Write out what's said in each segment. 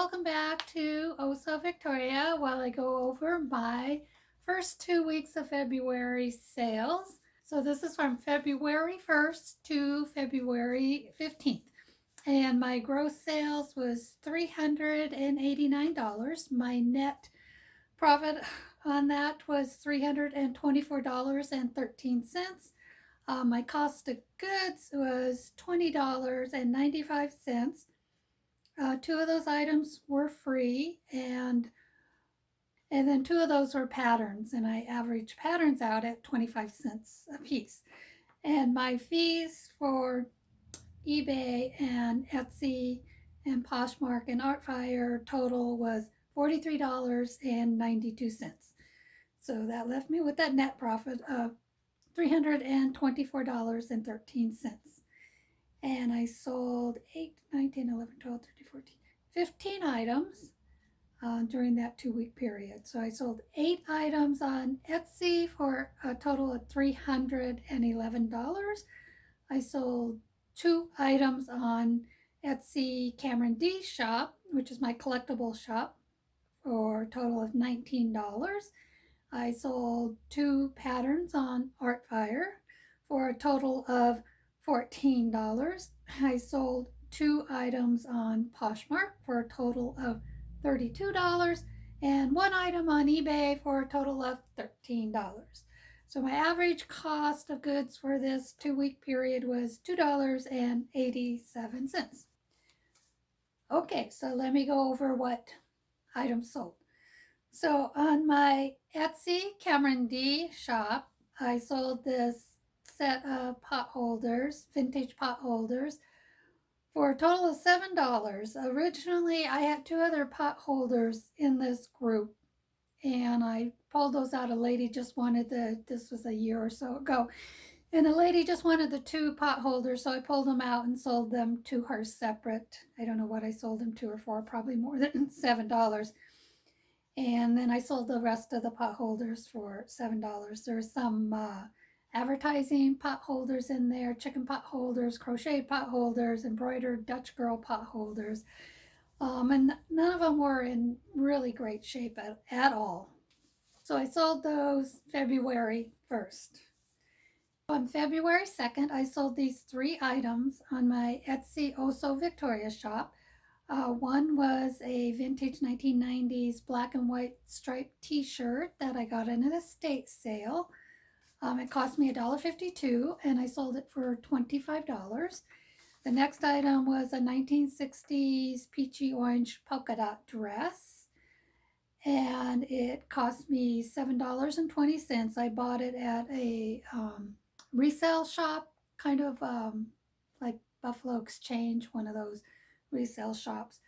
welcome back to Oh So Victoria while I go over my first 2 weeks of February sales. So this is from February 1st to February 15th. And my gross sales was $389. My net profit on that was $324.13. My cost of goods was $20.95. Two of those items were free, and then two of those were patterns, and I averaged patterns out at 25 cents a piece. And my fees for eBay and Etsy and Poshmark and Artfire total was $43.92. So that left me with that net profit of $324.13. And I sold 8, 19, 11, 12, 13, 14, 15 items during that 2 week period. So I sold 8 items on Etsy for a total of $311. I sold 2 items on Etsy Cameron D shop, which is my collectible shop, for a total of $19. I sold 2 patterns on Artfire for a total of $14. I sold 2 items on Poshmark for a total of $32 and 1 item on eBay for a total of $13. So my average cost of goods for this 2 week period was $2.87. Okay, so let me go over what items sold. So on my Etsy Cameron D shop, I sold this set of pot holders, vintage pot holders, for a total of $7. Originally, I had 2 other pot holders in this group, and I pulled those out. A lady just wanted this was a year or so ago, and a lady just wanted the 2 pot holders, so I pulled them out and sold them to her separate. I don't know what I sold them to her for, probably more than $7. And then I sold the rest of the pot holders for $7. There's some advertising pot holders in there, chicken pot holders, crocheted pot holders, embroidered Dutch girl pot holders. And none of them were in really great shape at all. So I sold those February 1st. On February 2nd, I sold these 3 items on my Etsy Oso Victoria shop. One was a vintage 1990s black and white striped t-shirt that I got in an estate sale. It cost me $1.52 and I sold it for $25. The next item was a 1960s peachy orange polka dot dress, and it cost me $7.20. I bought it at a resale shop, kind of like Buffalo Exchange, one of those resale shops,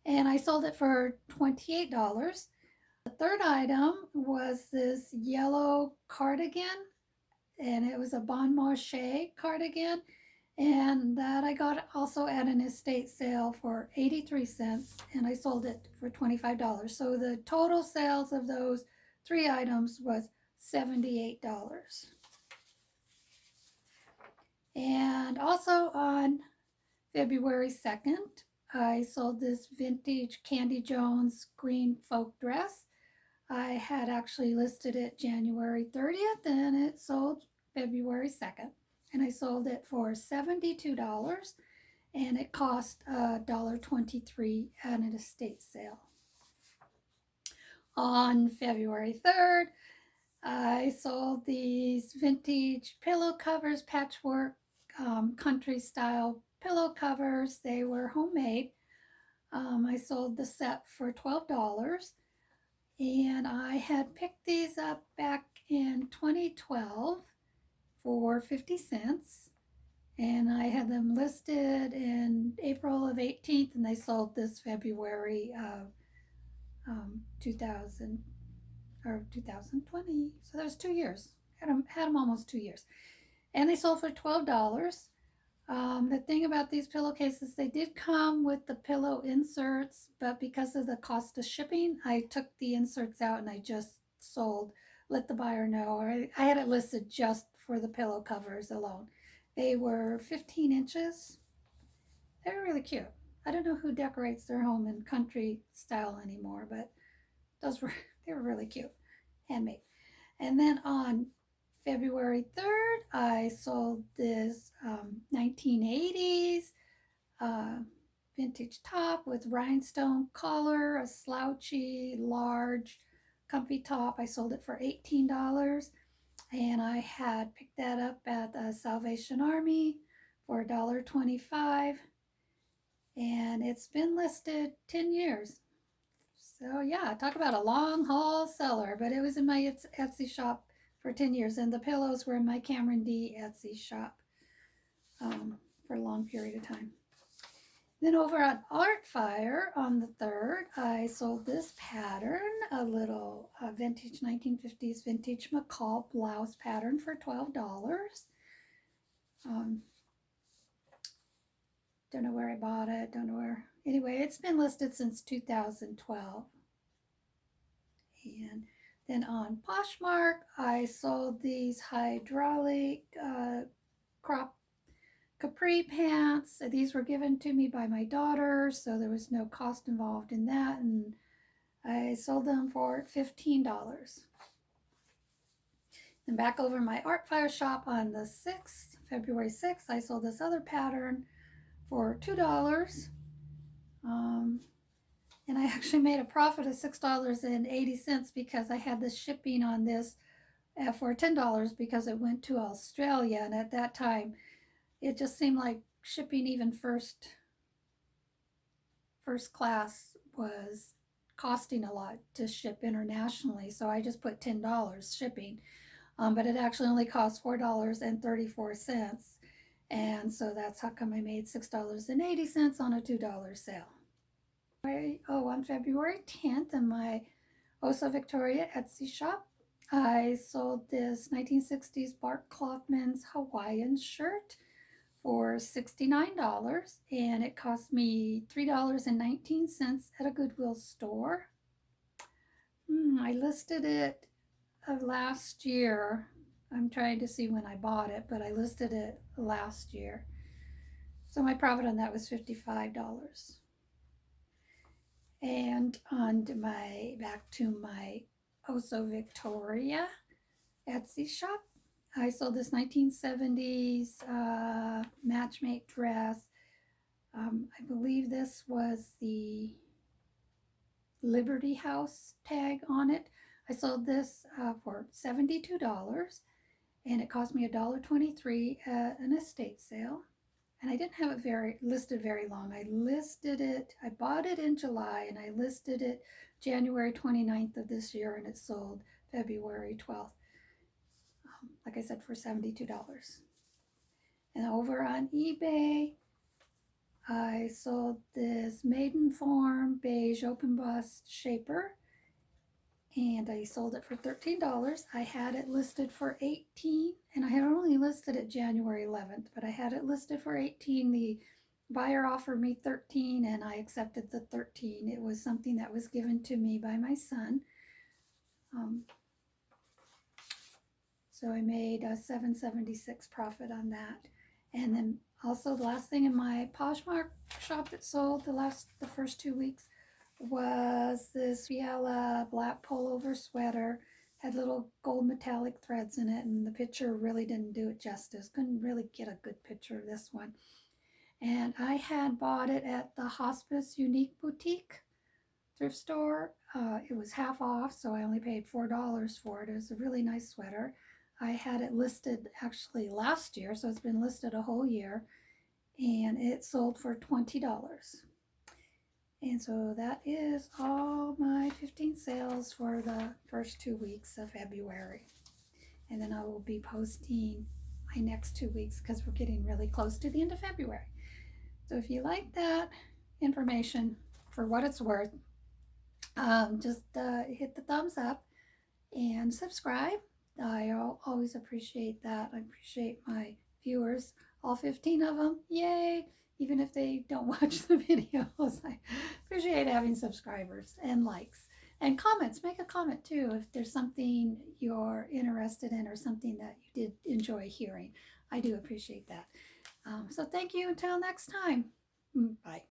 and I sold it for $28. The third item was this yellow cardigan, and it was a Bon Marché cardigan, and that I got also at an estate sale for 83 cents, and I sold it for $25. So the total sales of those 3 items was $78. And also on February 2nd, I sold this vintage Candy Jones green folk dress. I had actually listed it January 30th and it sold February 2nd. And I sold it for $72 and it cost $1.23 at an estate sale. On February 3rd, I sold these vintage pillow covers, patchwork, country style pillow covers. They were homemade. I sold the set for $12, and I had picked these up back in 2012 for 50 cents, and I had them listed in April of 18th, and they sold this February of 2020. So that was 2 years. Had them almost 2 years, and they sold for $12. The thing about these pillowcases, they did come with the pillow inserts, but because of the cost of shipping, I took the inserts out and I just let the buyer know, or I had it listed just for the pillow covers alone. They were 15 inches. They were really cute. I don't know who decorates their home in country style anymore, but those were they were really cute, handmade. And then on February 3rd, I sold this 1980s uh, vintage top with rhinestone collar, a slouchy, large, comfy top. I sold it for $18, and I had picked that up at the Salvation Army for $1.25, and it's been listed 10 years. So yeah, talk about a long haul seller, but it was in my Etsy shop for 10 years, and the pillows were in my Cameron D Etsy shop for a long period of time. Then over on Artfire on the 3rd, I sold this pattern, a little vintage 1950s vintage McCall blouse pattern for $12. Don't know where I bought it, don't know where. Anyway, it's been listed since 2012. And then on Poshmark, I sold these hydraulic crop capri pants. These were given to me by my daughter, so there was no cost involved in that, and I sold them for $15. Then back over in my Artfire shop on the 6th, February 6th, I sold this other pattern for $2. And I actually made a profit of $6.80 because I had the shipping on this for $10 because it went to Australia, and at that time it just seemed like shipping even first class was costing a lot to ship internationally, so I just put $10 shipping, but it actually only cost $4.34, and so that's how come I made $6.80 on a $2 sale. On February 10th in my Oso Victoria Etsy shop, I sold this 1960s bark cloth men's Hawaiian shirt for $69, and it cost me $3.19 at a Goodwill store. I listed it last year. I'm trying to see when I bought it, but I listed it last year. So my profit on that was $55. And on to back to my Oso Victoria Etsy shop. I sold this 1970s matchmake dress. I believe this was the Liberty House tag on it. I sold this for $72, and it cost me $1.23 at an estate sale. And I didn't have it listed very long. I bought it in July, and I listed it January 29th of this year, and it sold February 12th. Like I said, for $72. And over on eBay, I sold this Maidenform beige open bust shaper, and I sold it for $13. I had it listed for $18, and I had only listed it January 11th, but I had it listed for $18. The buyer offered me $13, and I accepted the $13. It was something that was given to me by my son. So I made a $7.76 profit on that. And then also the last thing in my Poshmark shop that sold the first 2 weeks was this Fiala black pullover sweater. Had little gold metallic threads in it, and the picture really didn't do it justice. Couldn't really get a good picture of this one. And I had bought it at the Hospice Unique Boutique thrift store. It was half off, so I only paid $4 for it. It was a really nice sweater. I had it listed actually last year, so it's been listed a whole year, and it sold for $20. And so that is all my 15 sales for the first 2 weeks of February. And then I will be posting my next 2 weeks because we're getting really close to the end of February. So if you like that information, for what it's worth, just hit the thumbs up and subscribe. I always appreciate that. I appreciate my viewers, all 15 of them. Yay! Even if they don't watch the videos, I appreciate having subscribers and likes and comments. Make a comment too if there's something you're interested in or something that you did enjoy hearing. I do appreciate that. So thank you until next time. Bye.